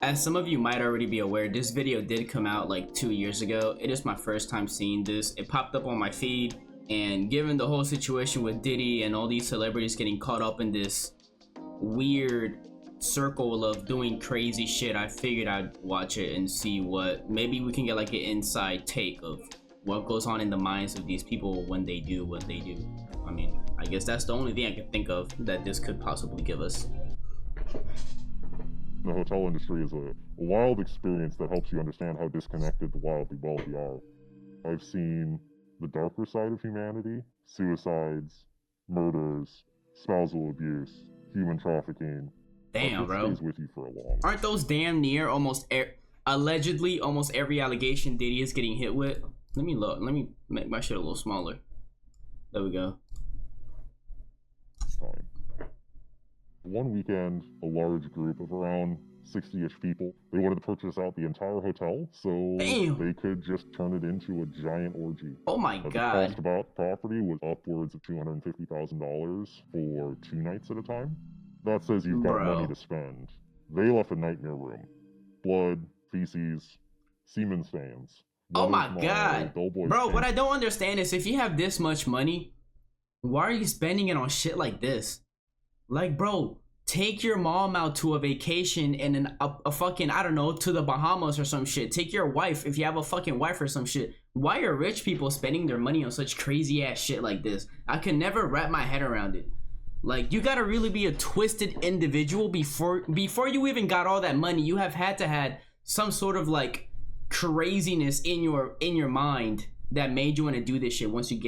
As some of you might already be aware, this video did come out like 2 years ago. It is my first time seeing this. It popped up on my feed, and given the whole situation with Diddy and all these celebrities getting caught up in this weird circle of doing crazy shit, I figured I'd watch it and see what, maybe we can get like an inside take of what goes on in the minds of these people when they do what they do. I mean, I guess that's the only thing I can think of that this could possibly give us. The hotel industry is a wild experience that helps you understand how disconnected the wildly wealthy are. I've seen the darker side of humanity: suicides, murders, spousal abuse, human trafficking. Damn, bro. Stays with you for a long. Aren't those damn near allegedly almost every allegation Diddy is getting hit with? Let me look. Let me make my shit a little smaller. There we go. Time. One weekend, a large group of around 60-ish people, they wanted to purchase out the entire hotel so they could just turn it into a giant orgy. Oh my god. The cost about property was upwards of $250,000 for 2 nights at a time. That says you've got money to spend. They left a nightmare room. Blood, feces, semen stains. Oh my god. Bro, what I don't understand is if you have this much money, why are you spending it on shit like this? Like, bro, take your mom out to a vacation and a fucking, I don't know, to the Bahamas or some shit. Take your wife, if you have a fucking wife or some shit. Why are rich people spending their money on such crazy ass shit like this? I can never wrap my head around it. Like, you gotta really be a twisted individual before you even got all that money. You have had to had some sort of like craziness in your mind that made you want to do this shit once you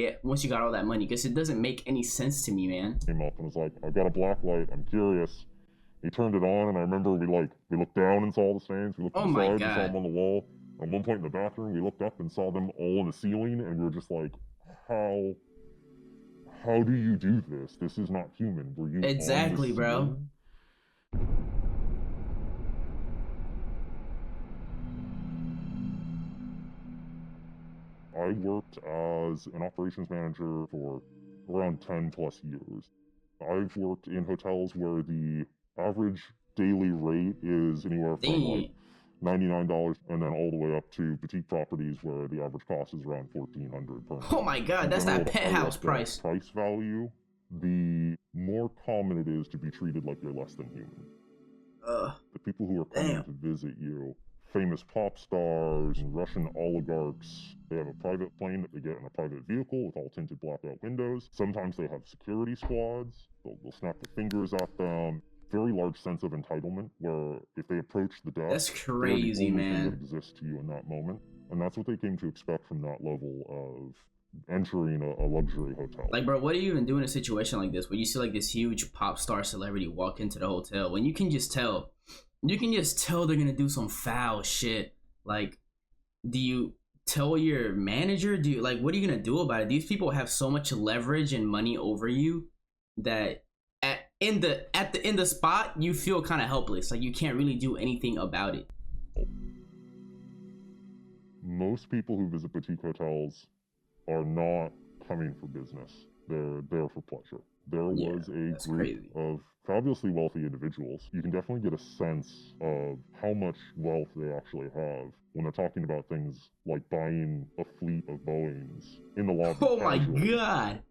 got all that money, because it doesn't make any sense to me, man. Came up and was like, I've got a black light, I'm curious. He turned it on, and I remember we looked down and saw the stains. We looked to the side, we saw them on the wall. At one point in the bathroom, we looked up and saw them all on the ceiling, and we were just like, how do you do this? This is not human. Were you exactly, bro? I worked as an operations manager for around 10 plus years. I've worked in hotels where the average daily rate is anywhere from like $99 and then all the way up to boutique properties where the average cost is around $1,400 per night. Oh my god, that's that penthouse price. Price value, the more common it is to be treated like you're less than human. The people who are coming to visit you, famous pop stars and Russian oligarchs, they have a private plane that they get in a private vehicle with all tinted blackout windows. Sometimes they have security squads. They'll snap their fingers at them. Very large sense of entitlement where if they approach the desk, that's crazy, they're the only man. thing that exists to you in that moment. And that's what they came to expect from that level of entering a luxury hotel. Like, bro, what do you even do in a situation like this where you see like this huge pop star celebrity walk into the hotel when you can just tell they're gonna do some foul shit? Like, do you tell your manager? Do you, like, what are you gonna do about it? These people have so much leverage and money over you that in the spot you feel kind of helpless. Like, you can't really do anything about it. Most people who visit boutique hotels are not coming for business. They're there for pleasure. There was a group of fabulously wealthy individuals. You can definitely get a sense of how much wealth they actually have when they're talking about things like buying a fleet of Boeings in the lobby. Oh my god.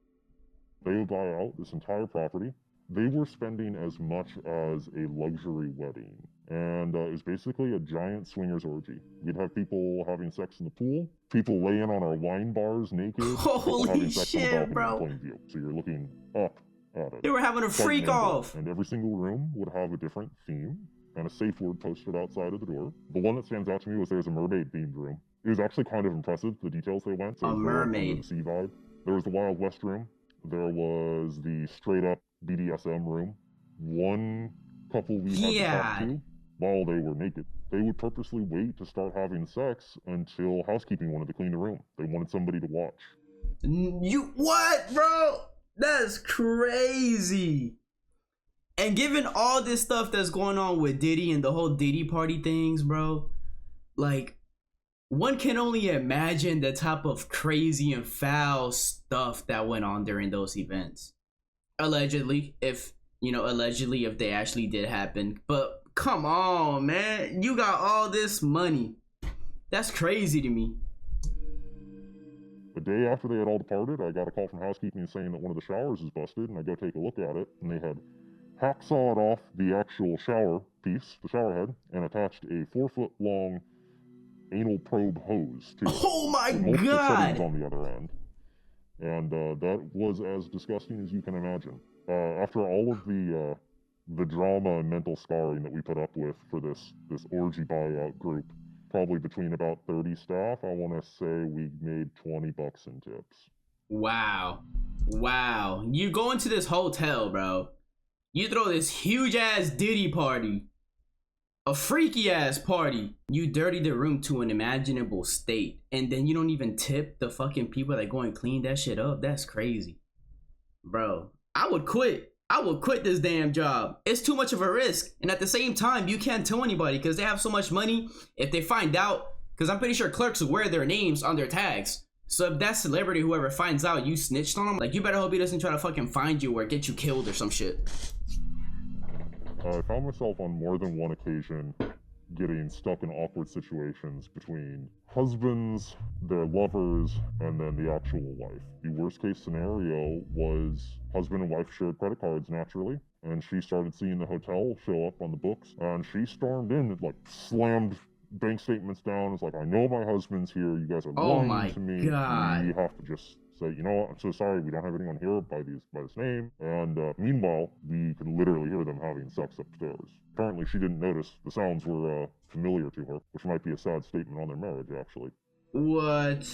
They would buy out this entire property. They were spending as much as a luxury wedding. And it was basically a giant swingers orgy. You'd have people having sex in the pool, people laying on our wine bars naked, holy having sex shit, on the balcony bro. in plain view. So you're looking up at it. They were having a freak off. And every single room would have a different theme and a safe word posted outside of the door. The one that stands out to me was there's a mermaid-themed room. It was actually kind of impressive, the details they went. So a mermaid. The sea vibe. There was the Wild West room. There was the straight-up BDSM room. One couple we had to talk to, while they were naked, they would purposely wait to start having sex until housekeeping wanted to clean the room. They wanted somebody to watch. You what, bro? That's crazy. And given all this stuff that's going on with Diddy and the whole Diddy party things, bro, like, one can only imagine the type of crazy and foul stuff that went on during those events. Allegedly, if they actually did happen. But Come on, man. You got all this money. That's crazy to me. The day after they had all departed, I got a call from housekeeping saying that one of the showers is busted, and I go take a look at it, and they had hacksawed off the actual shower piece, the shower head, and attached a 4-foot-long anal probe hose to it. Oh my multiple God! settings on the other end. And that was as disgusting as you can imagine. After all of the drama and mental scarring that we put up with for this orgy buyout group, probably between about 30 staff, I want to say we made $20 in tips. Wow. Wow. You go into this hotel, bro. You throw this huge ass Diddy party. A freaky ass party. You dirty the room to an imaginable state. And then you don't even tip the fucking people that go and clean that shit up. That's crazy. Bro, I would quit. I would quit this damn job. It's too much of a risk. And at the same time, you can't tell anybody because they have so much money. If they find out, because I'm pretty sure clerks wear their names on their tags. So if that celebrity, whoever finds out you snitched on them, like, you better hope he doesn't try to fucking find you or get you killed or some shit. I found myself on more than one occasion getting stuck in awkward situations between husbands, their lovers, and then the actual wife. The worst case scenario was husband and wife shared credit cards naturally, and she started seeing the hotel show up on the books, and she stormed in and like slammed bank statements down. It's like, I know my husband's here, you guys are lying to me. God. We have to just say, you know what, I'm so sorry, we don't have anyone here by this name. And meanwhile, we can literally hear them having sex upstairs. Apparently she didn't notice the sounds were familiar to her, which might be a sad statement on their marriage, actually. What?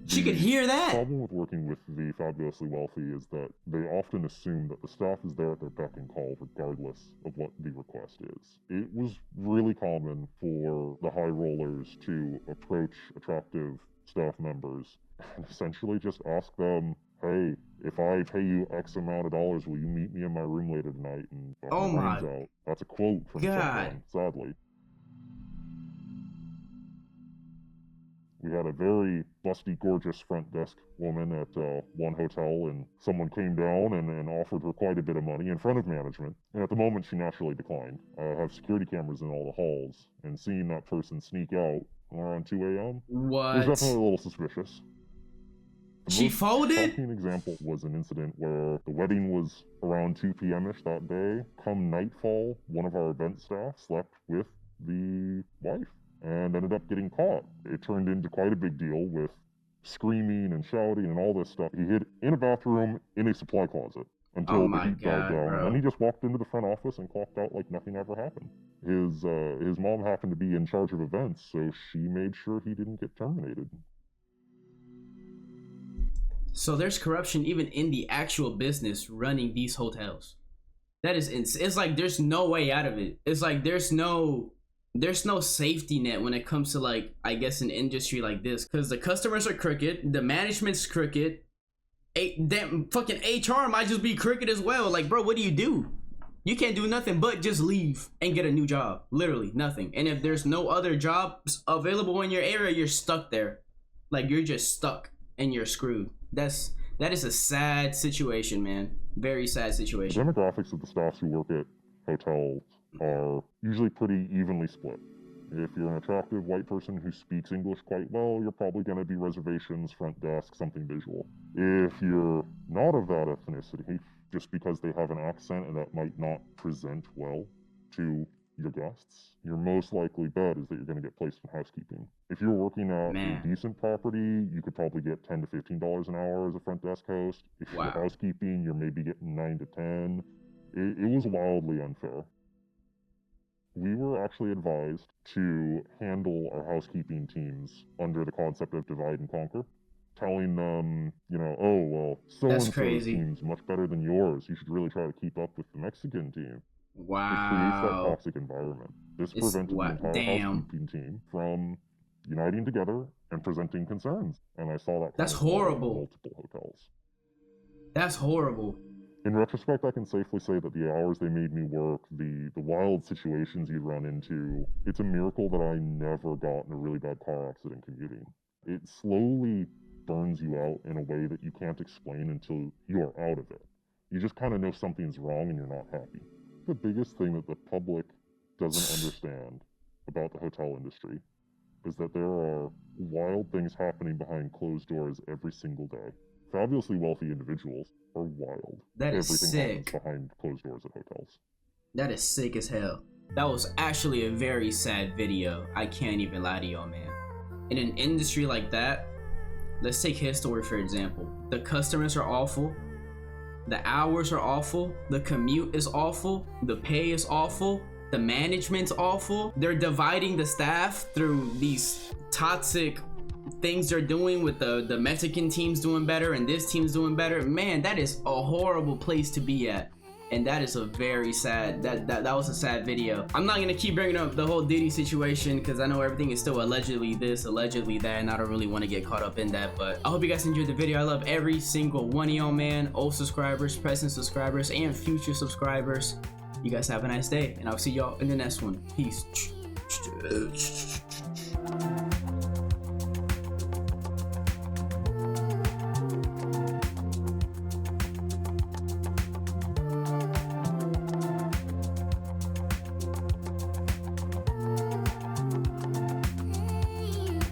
She could hear that? The problem with working with the fabulously wealthy is that they often assume that the staff is there at their beck and call regardless of what the request is. It was really common for the high rollers to approach attractive staff members and essentially just ask them, hey, if I pay you X amount of dollars, will you meet me in my room later tonight and fuck my brains out? That's a quote from someone, sadly. We had a very busty, gorgeous front desk woman at one hotel, and someone came down and offered her quite a bit of money in front of management. And at the moment, she naturally declined. I have security cameras in all the halls, and seeing that person sneak out around 2 a.m. was definitely a little suspicious. She folded? The shocking example was an incident where the wedding was around 2 p.m.-ish that day. Come nightfall, one of our event staff slept with the wife and ended up getting caught. It turned into quite a big deal with screaming and shouting and all this stuff. He hid in a bathroom in a supply closet until the heat died down. And then he just walked into the front office and clocked out like nothing ever happened. His mom happened to be in charge of events, so she made sure he didn't get terminated. So there's corruption even in the actual business running these hotels. That is it's like there's no way out of it. It's like there's no safety net when it comes to, like, I guess, an industry like this, because the customers are crooked, the management's crooked, damn fucking HR might just be crooked as well. Like, bro, what do? You can't do nothing but just leave and get a new job. Literally nothing. And if there's no other jobs available in your area, you're stuck there. Like, you're just stuck and you're screwed. That is a sad situation, man. Very sad situation. The demographics of the staffs who work at hotels are usually pretty evenly split. If you're an attractive white person who speaks English quite well, you're probably going to be reservations, front desk, something visual. If you're not of that ethnicity, just because they have an accent and that might not present well to your guests, your most likely bet is that you're going to get placed in housekeeping. If you're working at a decent property, you could probably get $10 to $15 an hour as a front desk host. If you're housekeeping, you're maybe getting 9 to 10. It was wildly unfair. We were actually advised to handle our housekeeping teams under the concept of divide and conquer, telling them, you know, oh, well, so-and-so's team's much better than yours. You should really try to keep up with the Mexican team. Wow. It creates that toxic environment. This prevented the entire housekeeping team from uniting together and presenting concerns. And I saw that. That's horrible. In multiple hotels. That's horrible. In retrospect, I can safely say that the hours they made me work, the wild situations you'd run into, it's a miracle that I never got in a really bad car accident commuting. It slowly burns you out in a way that you can't explain until you're out of it. You just kind of know something's wrong and you're not happy. The biggest thing that the public doesn't understand about the hotel industry is that there are wild things happening behind closed doors every single day. Fabulously wealthy individuals are wild. That is Everything sick. happens behind closed doors at hotels. That is sick as hell. That was actually a very sad video. I can't even lie to y'all, man. In an industry like that, let's take his story for example. The customers are awful. The hours are awful. The commute is awful. The pay is awful. The management's awful. They're dividing the staff through these toxic things they're doing with the Mexican team's doing better and this team's doing better. Man, that is a horrible place to be at. And that is a very sad, that was a sad video. I'm not gonna keep bringing up the whole Diddy situation because I know everything is still allegedly this, allegedly that, and I don't really want to get caught up in that. But I hope you guys enjoyed the video. I love every single one of y'all, man. Old subscribers, present subscribers, and future subscribers. You guys have a nice day, and I'll see y'all in the next one. Peace.